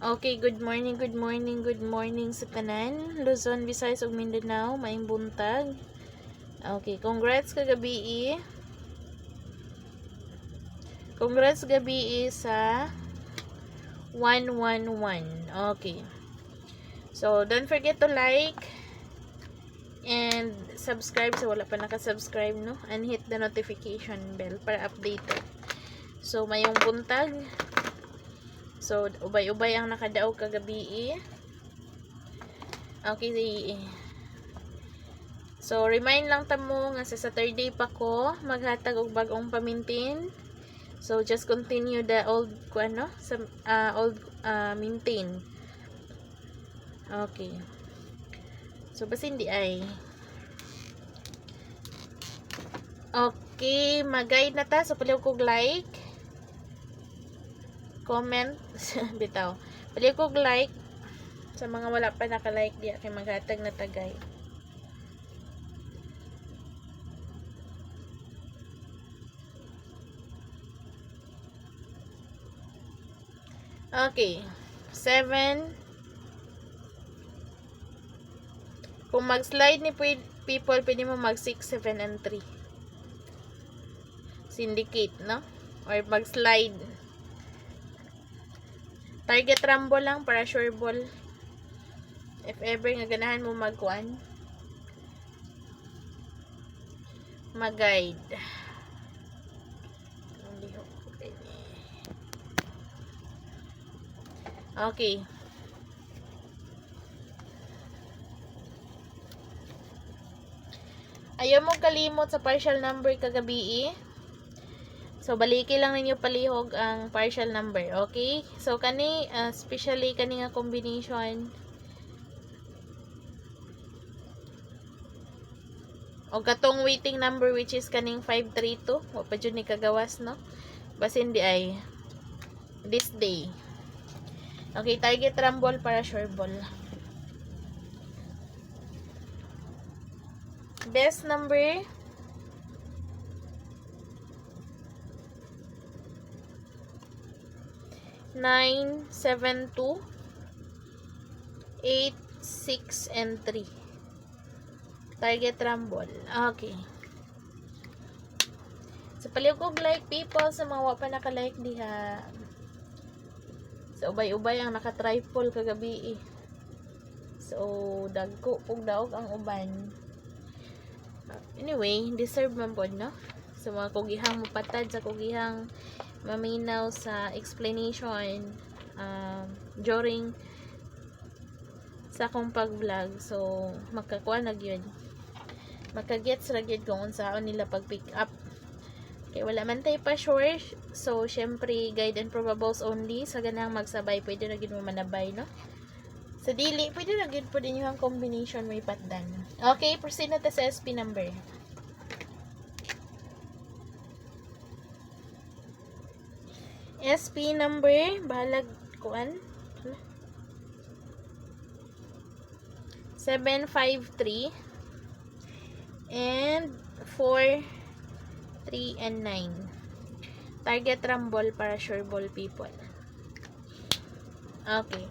Okay, good morning, good morning, good morning sa tanan. Luzon, Visayas ug Mindanao, maayong buntag. Okay, congrats kagabi. Congrats gabi sa 111. Okay. So, don't forget to like and subscribe sa wala pa naka-subscribe, no? And hit the notification bell para updated. So, mayong buntag. So, ubay-ubay ang nakadaog kagabi. Okay. So, remind lang tamo nga sa Saturday pa ko maghatag og bag-ong pamintin. So, just continue the old sa old maintain. Okay. So, basta hindi ay. Okay, mag-guide na ta. So, paliw kog like, comment, bitaw. Paliw kog like sa mga wala pa naka-like diya kay maghatag na tagay. Okay. 7. Kung mag-slide ni people, pwede mo mag 6, 7, and 3. Syndicate, no? Or mag-slide. Target rumble lang para sure ball. If ever nga ganahan mo mag-1. Mag-guide. Okay. Ayaw mo kalimot sa partial number kagabi. So, baliki lang ninyo palihog ang partial number. Okay? So, especially kani nga combination. O katong waiting number which is kaning 532. O pa dyan ni kagawas, no? Basin di ay this day. Okay, target rumble para sure ball. Best number 9, 7, 2, 8, 6, and 3. Target rumble. Okay. So, paliw kog like people sa mga wa pa naka-like diha. So, ubay-ubay ang naka-triple kagabi. So, dagko pug daog ang uban. Anyway, deserve man pod, no? So, mga kugihang mapatad sa kugihang maminaw sa explanation during sa akong pag-vlog. So, magkakuha na gyud. Magka-gets ra gyud kung unsaon nila pag-pick up. Okay, wala man tayo pa sure. So, syempre, guide and probables only. Sa ganang magsabay, pwede na gyud mo manabay, no? Sa dili, pwede na gyud po din yung combination may patdan. Okay, proceed na ta sa SP number. SP number, bahalag kuan. 753 and 4, 3, and 9. Target rumble para sure ball people. Okay.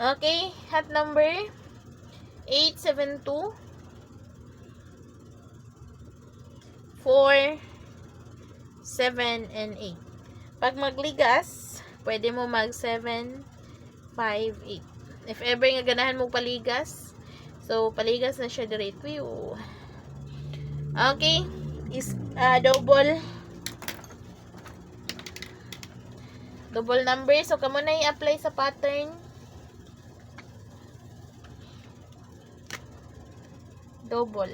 Okay, hat number 872 4, 7, and 8. Pag magligas, pwede mo mag 7, 5, 8. If ever nga ganahan mo paligas, so paligas na siya direct view. Okay, is double number. So kamo na i-apply sa pattern. Double.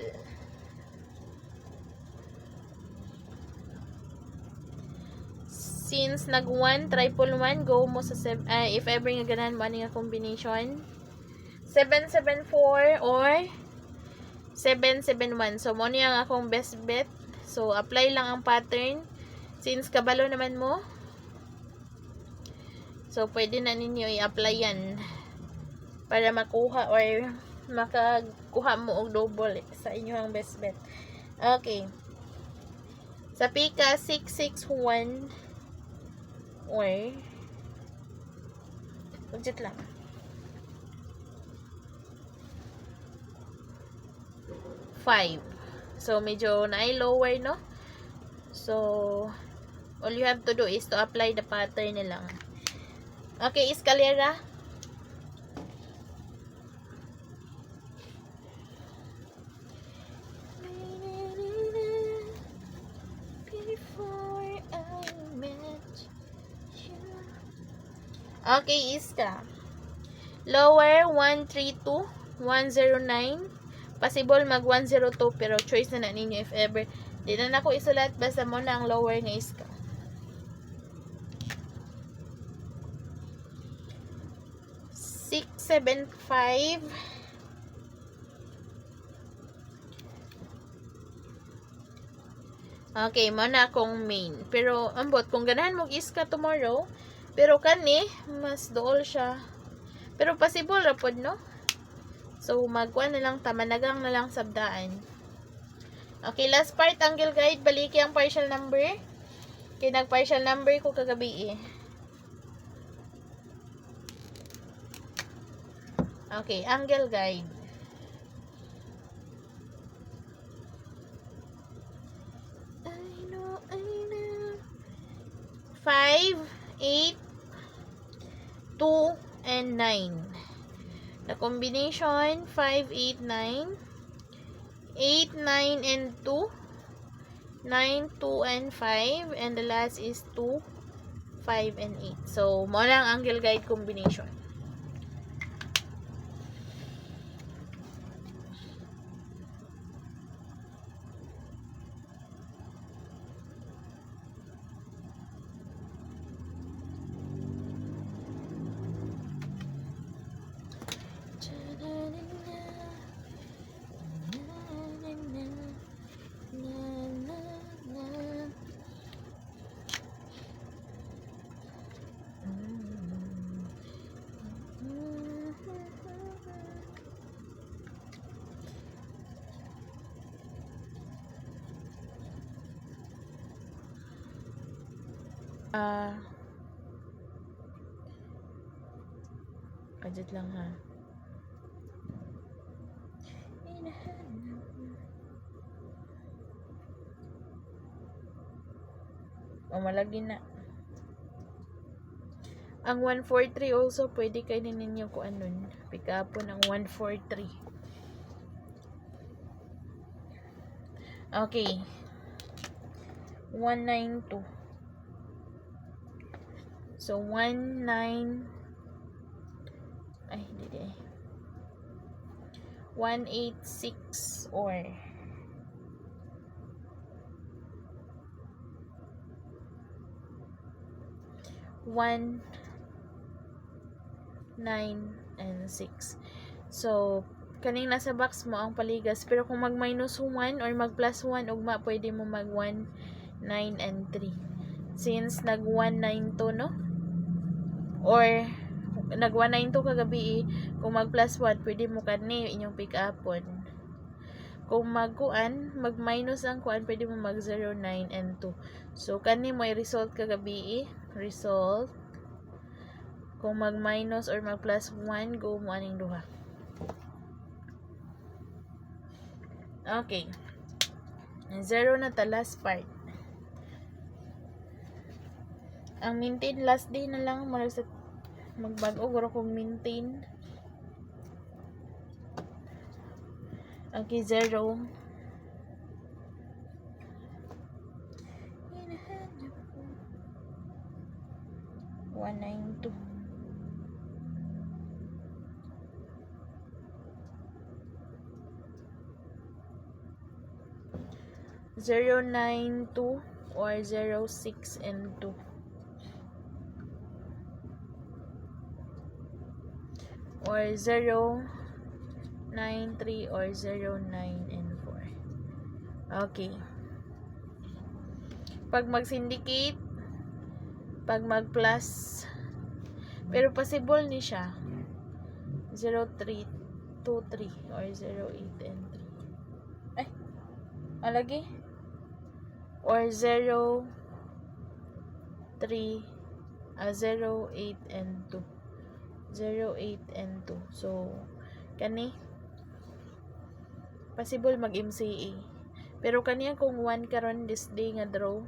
Since nag 1, triple 1, go mo sa if ever nga ganahan mo ani nga combination. 774 or 771. So, mo niya ang akong best bet. So, apply lang ang pattern. Since kabalo naman mo, so, pwede na ninyo i-apply yan para makuha or makakuha mo og double sa inyong best bet. Okay. Sa pika, 661 or budget lang. 5. So, medyo na-lower, no? So, all you have to do is to apply the pattern na lang. Okay, escalera. Okay, iska. Lower, 132, 109. Possible mag 102, pero choice na ninyo if ever. Di na ako isulat, basta mo na ang lower nga iska. $675. Okay, mo na akong main. Pero, ambot, kung ganahan mo iska tomorrow, pero kani, mas dool siya. Pero possible rapod, no? So, magkuha na lang, tamanagang na lang sabdaan. Okay, last part, angle guide. Baliki ang partial number. Okay, nag-partial number ko kagabi eh. Okay, angle guide. I know. 5, 8, 2, and 9. The combination 5, 8, 9. 8, 9, and 2. 9, 2, and 5. And the last is 2, 5, and 8. So, mo lang angle guide combination. Budget lang ha. O malagi na. Ang 143 also pwede kayo ninyo kung anon. Pick up po ng 143. Okay. 192. So 186 or 1, 9, and 6. So, kaning nasa box mo ang paligas. Pero kung mag minus 1 or mag plus 1, ugma, pwede mo mag 1, 9, and 3. Since nag 192, no? Or nag 192 kagabi, kung mag plus 1, pwede mo kani inyong pick upon. Kung magkuan, mag minus ang kuan, pwede mo mag 0, 9, and 2. So, kani mo result kagabi, result. Kung mag minus or mag plus 1, go mo aning duha. Okay. 0 na ta last part. Ang maintain last day na lang magbag-o guro kung maintain. Okay, 0. 192. Zero, 9, 2 or 0, 6, and 2. or 0, 9, 3, or 0, 9, and 4. Okay. Pag mag-syndicate, pag mag-plus, pero possible ni siya 0, 3, 2, 3, or 0, 8, and 3. Ay, alagi. Or 0, 3, 0, 8, and 2. 0, 8, and 2. So, kani, possible mag-MCA. Pero kaniya kung 1 karon this day nga draw.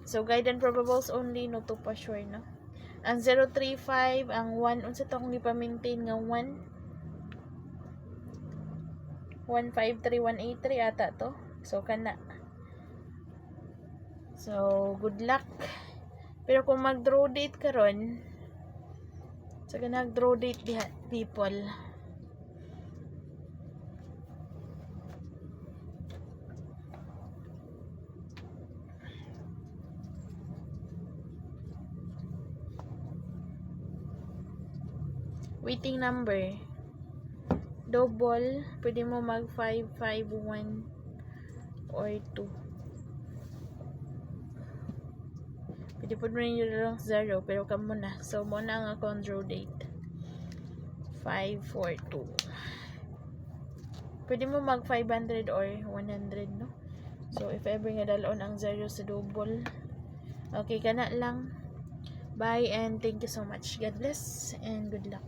So, guide and probables only, no to pa sure, no? Ang 035, ang 1, unsa to kung ipa-maintain nga 1? 153, 183 ata to. So, kana. So, good luck. Pero kung mag-draw date karon, sa ganag draw date diha, people. Waiting number. Double, pwede mo mag 5, 5, 1, or 2. Pwede po rin yun lang 0, pero kamo na. So, muna ang akong draw date. 5, 4, 2. Pwede mo mag 500 or 100, no? So, if ever nga dalon ang 0 sa double. Okay, kana lang. Bye and thank you so much. God bless and good luck.